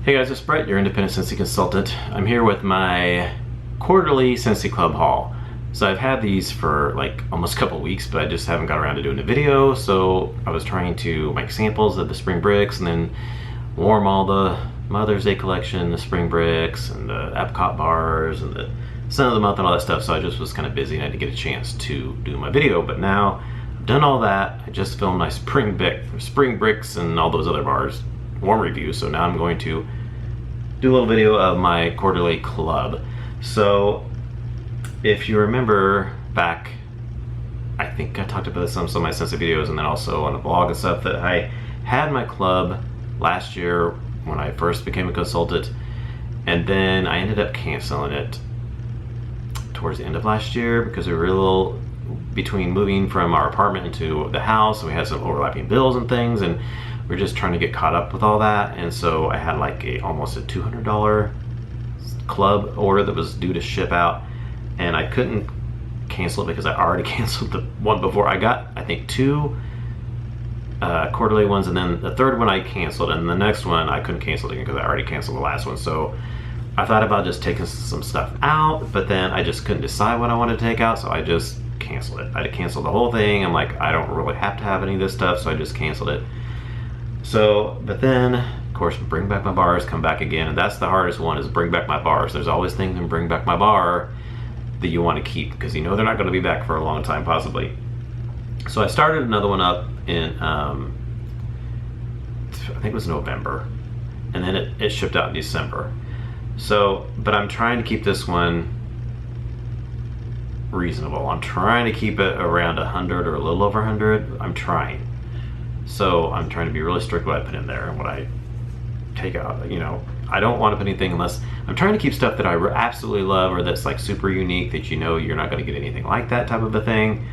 Hey guys, it's Brett, your independent Scentsy consultant. I'm here with my quarterly Scentsy Club haul. So I've had these for like almost a couple weeks, but I just haven't got around to doing a video. So I was trying to make samples of the spring bricks and then warm all the Mother's Day collection, the spring bricks and the apricot bars and the scent of the month and all that stuff. So I just was kind of busy and I didn't get a chance to do my video, but now I've done all that. I just filmed my spring bricks and all those other bars warm review. So now I'm going to do a little video of my quarterly club. So if you remember back, I think I talked about this on some of my Scentsy videos and then also on the blog and stuff, that I had my club last year when I first became a consultant, and then I ended up canceling it towards the end of last year because we were a little between moving from our apartment into the house, and we had some overlapping bills and things, and we're just trying to get caught up with all that. And so I had like almost a $200 club order that was due to ship out, and I couldn't cancel it because I already canceled the one before. I got, I think, two quarterly ones, and then the third one I canceled, and the next one I couldn't cancel it again because I already canceled the last one. So I thought about just taking some stuff out, but then I just couldn't decide what I wanted to take out, so I just canceled it. I canceled the whole thing. I'm like, I don't really have to have any of this stuff, so I just canceled it. So, but then, of course, bring back my bars, come back again, and that's the hardest one, is bring back my bars. There's always things in bring back my bar that you want to keep because you know they're not going to be back for a long time, possibly. So I started another one up in, I think it was November, and then it shipped out in December. So, but I'm trying to keep this one reasonable. I'm trying to keep it around 100 or a little over 100. I'm trying. So I'm trying to be really strict what I put in there and what I take out. You know, I don't want to put anything unless I'm trying to keep stuff that I absolutely love or that's like super unique, that you know you're not going to get anything like that type of a thing,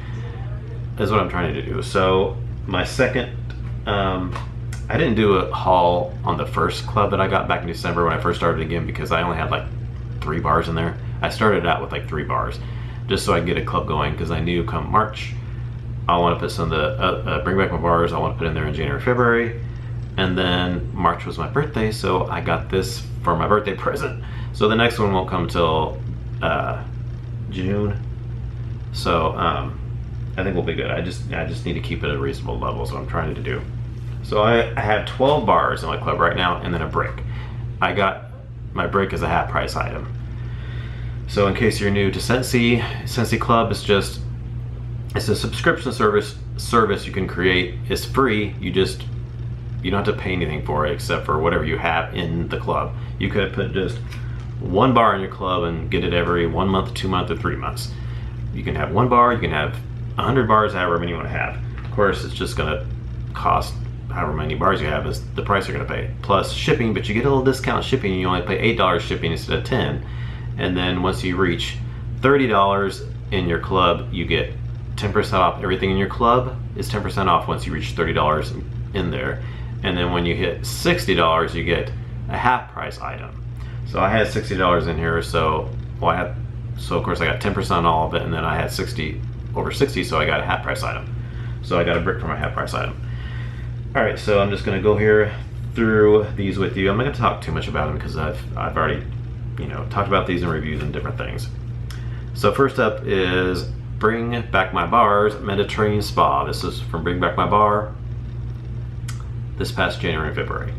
is what I'm trying to do. So my second, I didn't do a haul on the first club that I got back in December when I first started again because I only had like 3 bars in there. I started out with like 3 bars just so I could get a club going, because I knew come March I want to put some of the bring back my bars. I want to put in there in January, February, and then March was my birthday, so I got this for my birthday present. So the next one won't come till June. So I think we'll be good. I just need to keep it at a reasonable level, so I'm trying to do. So I have 12 bars in my club right now, and then a brick. I got my brick as a half price item. So in case you're new to Scentsy Club is just, it's a subscription service you can create. It's free. You don't have to pay anything for it except for whatever you have in the club. You could put just 1 bar in your club and get it every 1 month, 2 months, or 3 months. You can have 1 bar, you can have 100 bars, however many you want to have. Of course, it's just going to cost however many bars you have is the price you're going to pay, plus shipping, but you get a little discount shipping. You only pay $8 shipping instead of $10. And then once you reach $30 in your club, you get 10% off. Everything in your club is 10% off once you reach $30 in there. And then when you hit $60, you get a half price item. So I had $60 in here, so of course I got 10% on all of it, and then I had over 60, so I got a half price item. So I got a brick for my half price item. All right, so I'm just gonna go here through these with you. I'm not gonna talk too much about them because I've already, talked about these in reviews and different things. So first up is Bring Back My Bars Mediterranean Spa. This is from Bring Back My Bar this past January and February.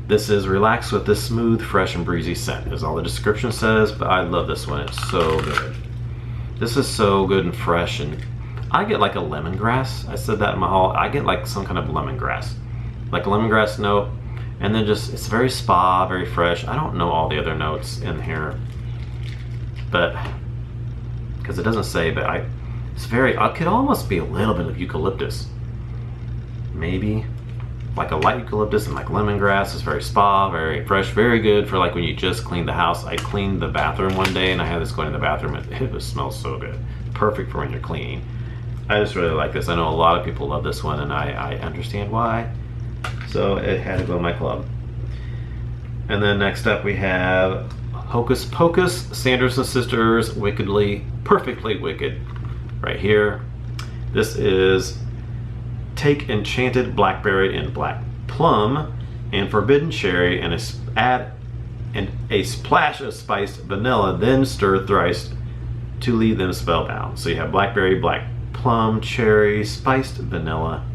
This is relax with this smooth, fresh, and breezy scent, as all the description says, but I love this one. It's so good. This is so good and fresh, and I get like a lemongrass. I said that in my haul. I get like some kind of lemongrass, like a lemongrass note, and then just, it's very spa, very fresh. I don't know all the other notes in here, but because it doesn't say, but it's very, it could almost be a little bit of eucalyptus, maybe like a light eucalyptus, and like lemongrass. Is very spa, very fresh, very good for like when you just clean the house. I cleaned the bathroom one day and I had this going in the bathroom, and it just smells so good. Perfect for when you're cleaning. I just really like this. I know a lot of people love this one, and I understand why. So it had to go in my club. And then next up we have Hocus Pocus, Sanderson Sisters, Perfectly Wicked, right here. This is Take Enchanted Blackberry and Black Plum, and forbidden cherry, and add a splash of spiced vanilla, then stir thrice to leave them spellbound. So you have blackberry, black plum, cherry, spiced vanilla.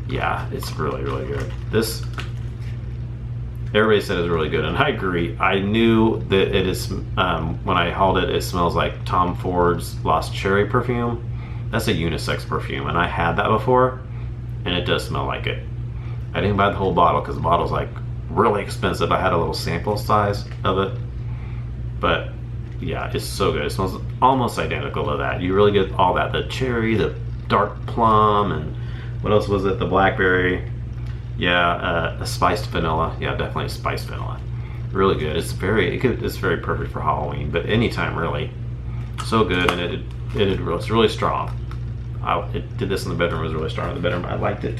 Yeah, it's really, really good. This, everybody said it's really good, and I agree. I knew that it is, when I hauled it, it smells like Tom Ford's Lost Cherry perfume. That's a unisex perfume, and I had that before, and it does smell like it. I didn't buy the whole bottle because the bottle's like really expensive. I had a little sample size of it, but yeah, it's so good. It smells almost identical to that. You really get all that, the cherry, the dark plum, and what else was it? The blackberry. Yeah, a spiced vanilla. Yeah, definitely a spiced vanilla. Really good. It's very perfect for Halloween, but anytime really. So good, and it's really strong. It did this in the bedroom. It was really strong in the bedroom. I liked it,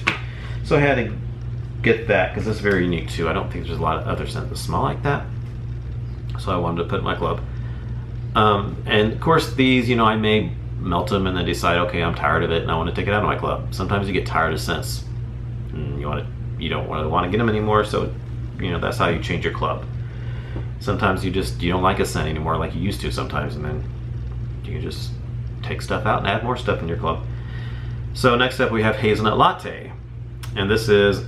so I had to get that because it's very unique too. I don't think there's a lot of other scents that smell like that, so I wanted to put it in my club. And of course, these, you know, I may melt them and then decide, okay, I'm tired of it and I want to take it out of my club. Sometimes you get tired of scents and you don't really want to get them anymore, so you know, that's how you change your club. Sometimes you don't like a scent anymore like you used to sometimes, and then you can just take stuff out and add more stuff in your club. So next up we have Hazelnut Latte, and this is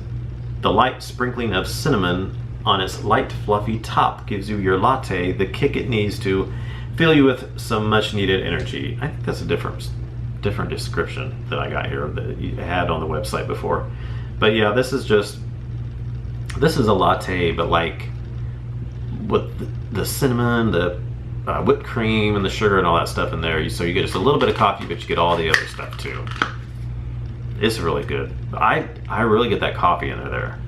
the light sprinkling of cinnamon on its light fluffy top gives you your latte the kick it needs to fill you with some much needed energy. I think that's a different description that I got here that you had on the website before. But yeah, this is a latte, but like with the cinnamon, the whipped cream, and the sugar and all that stuff in there. So you get just a little bit of coffee, but you get all the other stuff too. It's really good. I really get that coffee in there.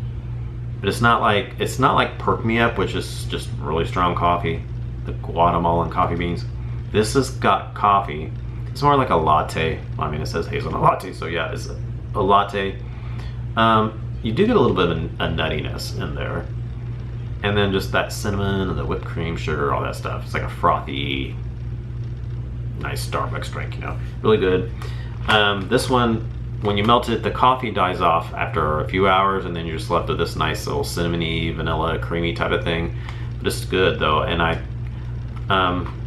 But it's not like Perk Me Up, which is just really strong coffee, the Guatemalan coffee beans. This has got coffee. It's more like a latte. I mean, it says Hazelnut Latte, so yeah, it's a latte. You do get a little bit of a nuttiness in there, and then just that cinnamon and the whipped cream, sugar, all that stuff. It's like a frothy, nice Starbucks drink, you know, really good. This one, when you melt it, the coffee dies off after a few hours, and then you're just left with this nice little cinnamony, vanilla, creamy type of thing. But it's good though, and I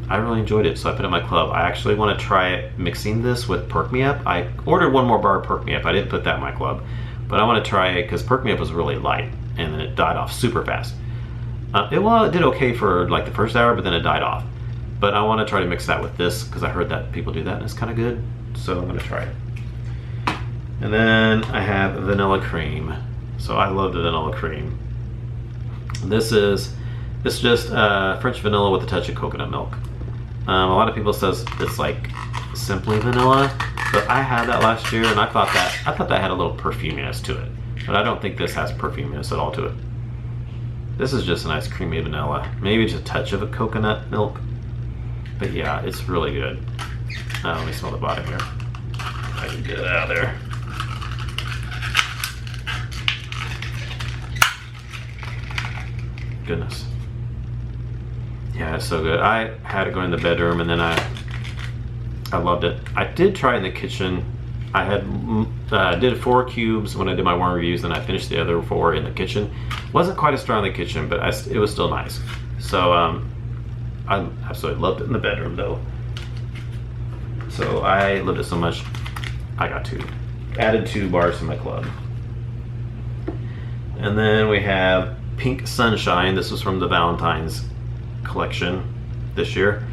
really enjoyed it, so I put it in my club. I actually want to try it mixing this with Perk Me Up. I ordered one more bar of Perk Me Up. I didn't put that in my club, but I want to try it because Perk Me Up was really light, and then it died off super fast. It did okay for like the first hour, but then it died off. But I want to try to mix that with this because I heard that people do that and it's kind of good, so I'm going to try it. And then I have vanilla cream. So I love the vanilla cream. It's just French vanilla with a touch of coconut milk. A lot of people says it's like simply vanilla, but I had that last year and I thought that had a little perfuminess to it, but I don't think this has perfuminess at all to it. This is just a nice creamy vanilla, maybe just a touch of a coconut milk, but yeah, it's really good. Let me smell the bottom here. I can get it out of there. Goodness. Yeah, it's so good. I had it go in the bedroom, and then I loved it. I did try it in the kitchen. I had did 4 cubes when I did my warm reviews, and I finished the other 4 in the kitchen. Wasn't quite as strong in the kitchen, but it was still nice. So I absolutely loved it in the bedroom though. So I loved it so much, I added 2 bars to my club. And then we have Pink Sunshine. This was from the Valentine's collection this year.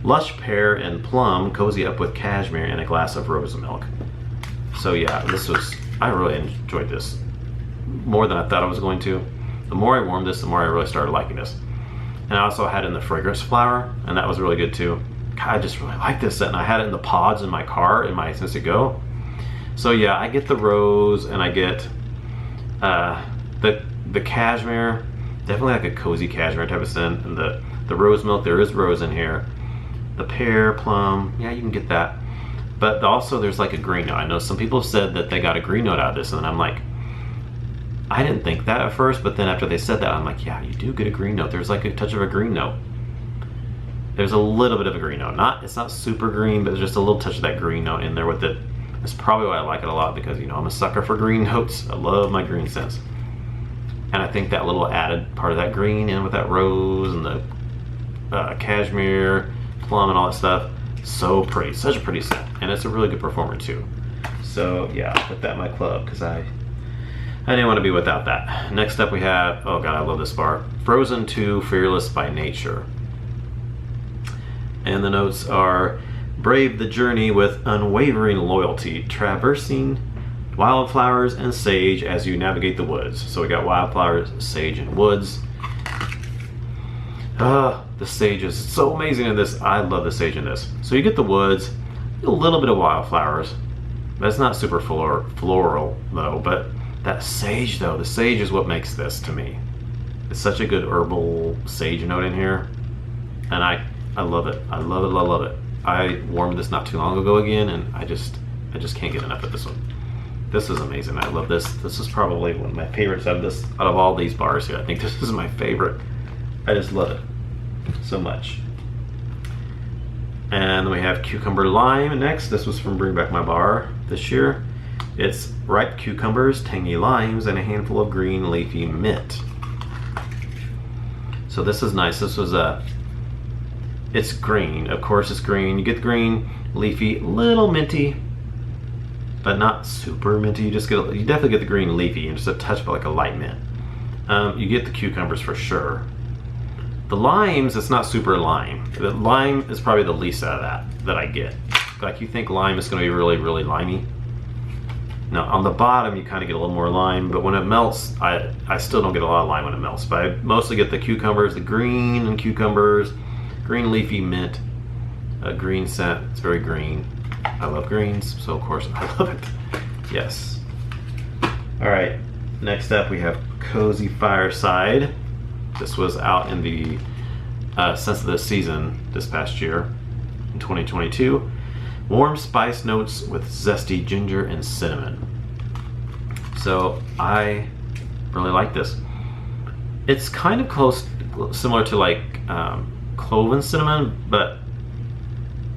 Lush pear and plum, cozy up with cashmere and a glass of rose milk. So yeah, I really enjoyed this more than I thought I was going to. The more I warmed this, the more I really started liking this. And I also had it in the fragrance flower, and that was really good too. God, I just really like this scent, and I had it in the pods in my car in my Scentsy Go. So yeah, I get the rose, and I get the cashmere, definitely like a cozy cashmere type of scent, and the rose milk. There is rose in here. The pear, plum, yeah, you can get that. But also there's like a green note. I know some people have said that they got a green note out of this, and I'm like, I didn't think that at first, but then after they said that, I'm like, yeah, you do get a green note. There's like a touch of a green note. There's a little bit of a green note. It's not super green, but there's just a little touch of that green note in there with it. That's probably why I like it a lot, because, you know, I'm a sucker for green notes. I love my green scents. And I think that little added part of that green in with that rose and the cashmere, plum and all that stuff, so pretty, such a pretty scent. And it's a really good performer too. So yeah, I'll put that in my club because I didn't want to be without that. Next up we have, oh god, I love this bar, Frozen 2 Fearless by Nature. And the notes are, brave the journey with unwavering loyalty, traversing wildflowers and sage as you navigate the woods. So we got wildflowers, sage, and woods. The sage is so amazing in this. I love the sage in this. So you get the woods, a little bit of wildflowers. That's not super floral though, but that sage though, the sage is what makes this to me. It's such a good herbal sage note in here. And I love it. I love it, love it. I warmed this not too long ago again, and I just can't get enough of this one. This is amazing. I love this. This is probably one of my favorites out of all these bars here. I think this is my favorite. I just love it so much. And then we have Cucumber Lime next. This was from Bring Back My Bar this year. It's ripe cucumbers, tangy limes, and a handful of green leafy mint. So this is nice. This was it's green. Of course it's green. You get the green, leafy, little minty, but not super minty. You definitely get the green leafy and just a touch of like a light mint. You get the cucumbers for sure. The limes, it's not super lime. The lime is probably the least out of that I get. Like you think lime is going to be really, really limey. Now on the bottom you kind of get a little more lime, but when it melts, I still don't get a lot of lime when it melts. But I mostly get the cucumbers, the green and cucumbers, green leafy mint, a green scent. It's very green. I love greens, so of course I love it. Yes. All right, next up we have Cozy Fireside. This was out in the Scents of the Season this past year, in 2022. Warm spice notes with zesty ginger and cinnamon. So I really like this. It's kind of close, similar to like clove and cinnamon, but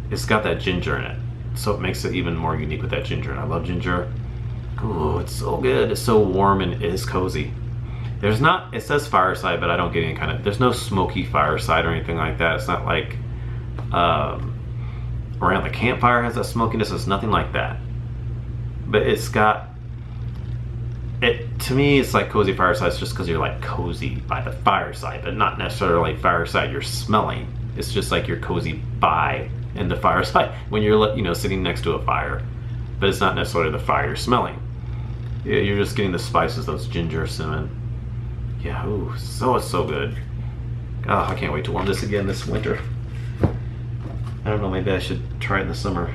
it's got that ginger in it. So it makes it even more unique with that ginger, and I love ginger. Ooh, it's so good. It's so warm and it is cozy. There's not, it says fireside, but I don't get any kind of, there's no smoky fireside or anything like that. It's not like around the campfire has that smokiness. It's nothing like that. But it's got, to me, it's like cozy firesides just because you're like cozy by the fireside, but not necessarily like fireside you're smelling. It's just like you're cozy by in the fireside when you're sitting next to a fire, but it's not necessarily the fire you're smelling. You're just getting the spices, those ginger, cinnamon. Yeah, ooh, it's so good. Oh, I can't wait to warm this again this winter. I don't know, maybe I should try it in the summer.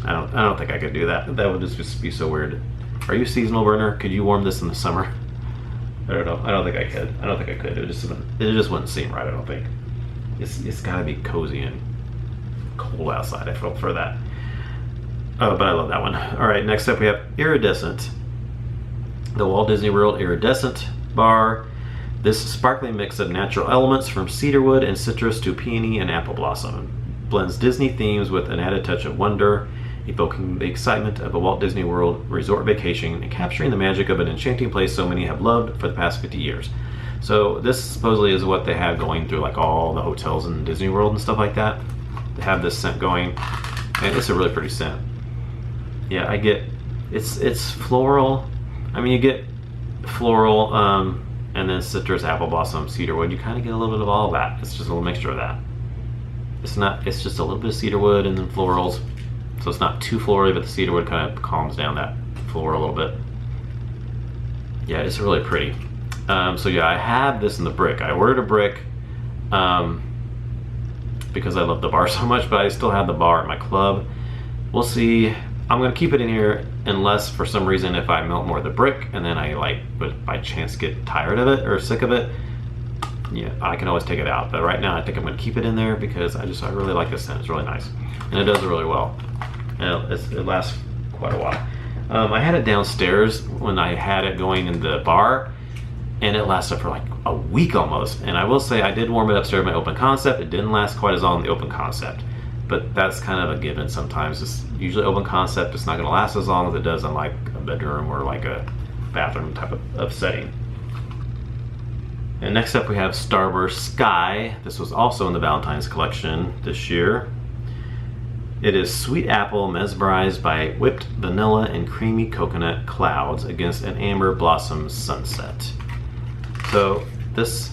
I don't think I could do that. That would just be so weird. Are you a seasonal burner? Could you warm this in the summer? I don't know. I don't think I could. I don't think I could. It just wouldn't seem right, I don't think. It's gotta be cozy and cold outside. I felt for that. Oh, but I love that one. All right, next up we have Iridescent. The Walt Disney World Iridescent bar. This sparkling mix of natural elements from cedarwood and citrus to peony and apple blossom blends Disney themes with an added touch of wonder, evoking the excitement of a Walt Disney World resort vacation and capturing the magic of an enchanting place so many have loved for the past 50 years. So this supposedly is what they have going through like all the hotels in Disney World and stuff like that. They have this scent going, and it's a really pretty scent. Yeah, I get, it's floral. I mean, you get floral, and then citrus, apple blossom, cedarwood. You kind of get a little bit of all of that. It's just a little mixture of that. It's just a little bit of cedarwood and then florals. So it's not too florally, but the cedarwood kind of calms down that floral a little bit. Yeah, it's really pretty. So yeah, I have this in the brick. I ordered a brick because I love the bar so much, but I still have the bar at my club. We'll see. I'm gonna keep it in here unless for some reason if I melt more of the brick and then I by chance get tired of it or sick of it, yeah, I can always take it out. But right now I think I'm gonna keep it in there because I really like this scent. It's really nice and it does it really well, and it lasts quite a while. I had it downstairs when I had it going in the bar, and it lasted for like a week almost. And I will say I did warm it upstairs in my open concept. It didn't last quite as long in the open concept, but that's kind of a given sometimes. It's usually open concept, it's not going to last as long as it does in like a bedroom or like a bathroom type of setting. And next up we have Starburst Sky. This was also in the Valentine's collection this year. It is sweet apple mesmerized by whipped vanilla and creamy coconut clouds against an amber blossom sunset. So this,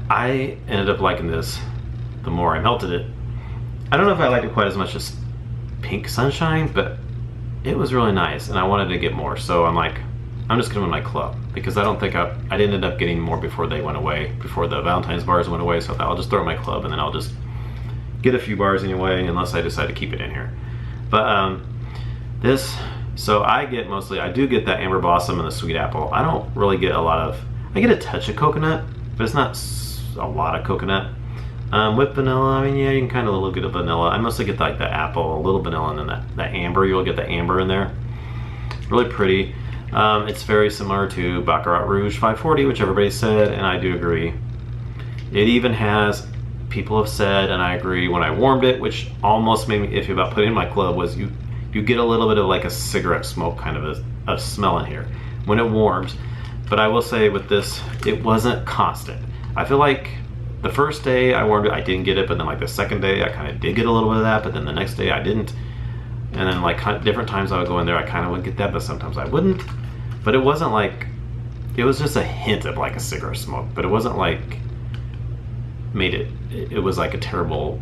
I ended up liking this the more I melted it. I don't know if I liked it quite as much as Pink Sunshine, but it was really nice and I wanted to get more. So I'm like, I'm just gonna win my club, because I don't think I didn't end up getting more before they went away, before the Valentine's bars went away. So I thought I'll just throw it in my club and then I'll just get a few bars anyway, unless I decide to keep it in here. But this, so I do get that amber blossom and the sweet apple. I don't really get a lot of, I get a touch of coconut, but it's not a lot of coconut. With vanilla, I mean, yeah, you can kind of look at the vanilla. I mostly get like the apple, a little vanilla, and then that amber. You'll get the amber in there. Really pretty. It's very similar to Baccarat Rouge 540, which everybody said, and I do agree. It even has, people have said, and I agree, when I warmed it, which almost made me iffy about putting it in my club, was you get a little bit of like a cigarette smoke kind of a smell in here when it warms. But I will say with this, it wasn't constant. I feel like the first day I warmed it, I didn't get it, but then like the second day, I kind of did get a little bit of that, but then the next day I didn't. And then like different times I would go in there, I kind of would get that, but sometimes I wouldn't. But it wasn't like, it was just a hint of like a cigarette smoke, but it wasn't like, it was like a terrible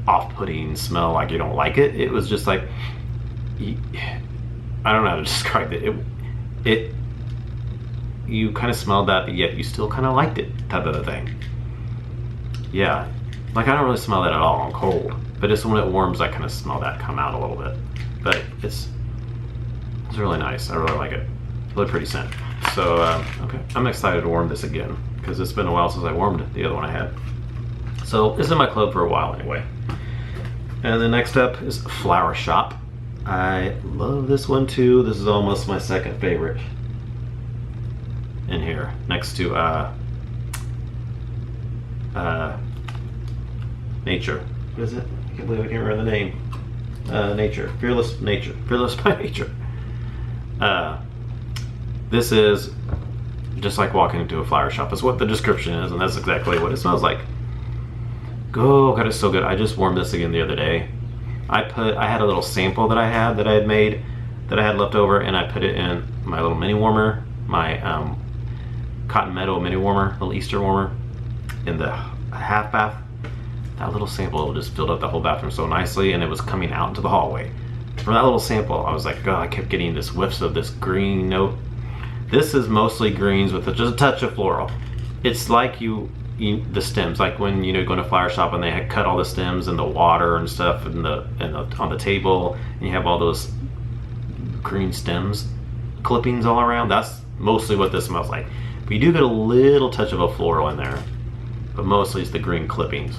off-putting smell, like you don't like it. It was just like, I don't know how to describe it. You kind of smelled that, but yet you still kind of liked it, type of a thing. Yeah, like I don't really smell that at all on cold, but just when it warms, I kind of smell that come out a little bit. But it's really nice. I really like it. Really pretty scent. So okay, I'm excited to warm this again, because it's been a while since I warmed the other one I had. So it's in my club for a while anyway. And then next up is Flower Shop. I love this one too. This is almost my second favorite in here, next to Nature. What is it? I can't believe I can't remember the name. Nature. Fearless by Nature. This is just like walking into a flower shop. Is what the description is, and that's exactly what it smells like. Oh god, it's so good. I just warmed this again the other day. I had a little sample that I had made, that I had left over, and I put it in my little mini warmer, my Cotton Meadow mini warmer, little Easter warmer, in the half bath. That little sample just filled up the whole bathroom so nicely, and it was coming out into the hallway. From that little sample, I was like, oh, I kept getting this whiffs of this green note. This is mostly greens with just a touch of floral. It's like the stems, like when you go to a flower shop and they had cut all the stems and the water and stuff on the table, and you have all those green stems clippings all around. That's mostly what this smells like. But you do get a little touch of a floral in there, but mostly it's the green clippings.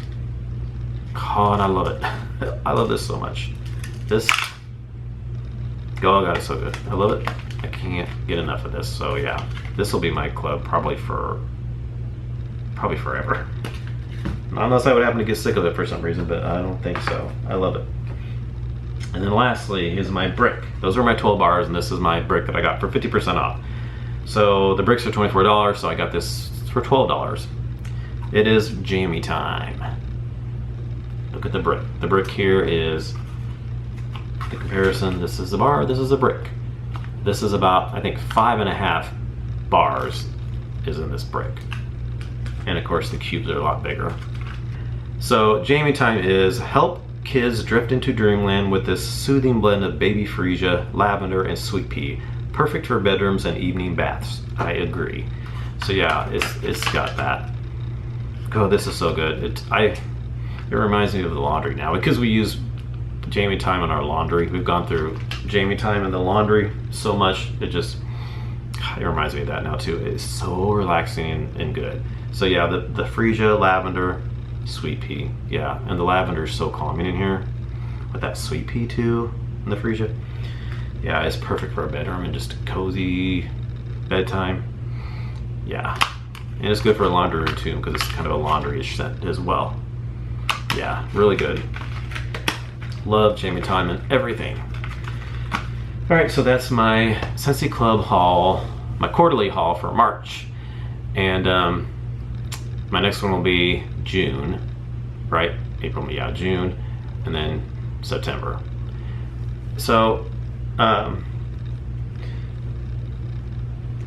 Oh, and I love it. I love this so much. This, oh god, it's so good. I love it. I can't get enough of this. So yeah, this will be my club probably forever. Unless I would happen to get sick of it for some reason, but I don't think so. I love it. And then lastly is my brick. Those are my 12 bars, and this is my brick that I got for 50% off. So the bricks are $24, so I got this for $12. It is jammy time. Look at the brick. The brick here is the comparison. This is the bar, this is a brick. This is about, I think, 5.5 bars is in this brick. And of course the cubes are a lot bigger. So jammy time is help kids drift into dreamland with this soothing blend of baby freesia, lavender, and sweet pea. Perfect for bedrooms and evening baths. I agree. So yeah, it's got that. Oh, this is so good. It reminds me of the laundry now, because we use jammy time in our laundry. We've gone through jammy time in the laundry so much, it reminds me of that now too. It's so relaxing and good. So yeah, the freesia, lavender, sweet pea, yeah, and the lavender is so calming in here with that sweet pea too, and the freesia. Yeah, it's perfect for a bedroom and just a cozy bedtime. Yeah, and it's good for a laundry room too, because it's kind of a laundry-ish scent as well. Yeah, really good. Love jammy time and everything. All right, so that's my Scentsy Club haul, my quarterly haul for March. And my next one will be June, right? April, yeah, June, and then September. So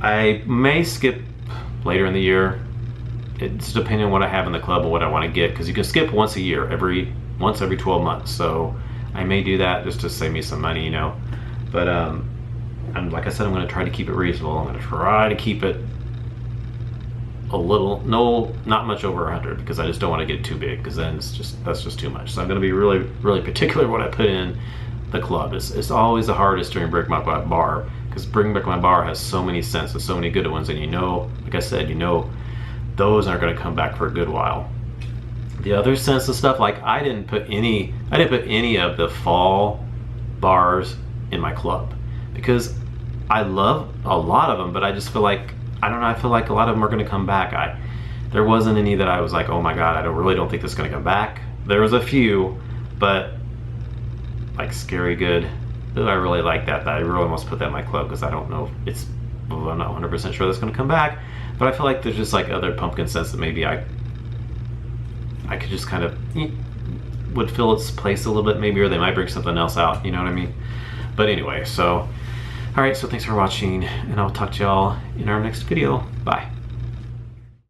I may skip later in the year. It's depending on what I have in the club and what I want to get, because you can skip once a year, once every 12 months. So I may do that just to save me some money, you know. But like I said, I'm going to try to keep it reasonable. I'm going to try to keep it a little, not much over 100, because I just don't want to get too big, because then that's just too much. So I'm going to be really particular what I put in the club. It's always the hardest during Break My Bar, because Bring Back My Bar has so many scents and so many good ones, and you know, like I said, you know, those aren't going to come back for a good while. The other scents and stuff, like I didn't put any of the fall bars in my club, because I love a lot of them, but I just feel like, I don't know, I feel like a lot of them are going to come back. There wasn't any that I was like, oh my god, I really don't think this is going to come back. There was a few, but like Scary Good, I really like that. I really almost put that in my club, because I don't know if I'm not 100% sure that's going to come back, but I feel like there's just like other pumpkin scents that maybe I could just kind of would fill its place a little bit maybe, or they might bring something else out, you know what I mean? But anyway, so alright, so thanks for watching, and I'll talk to y'all in our next video. Bye.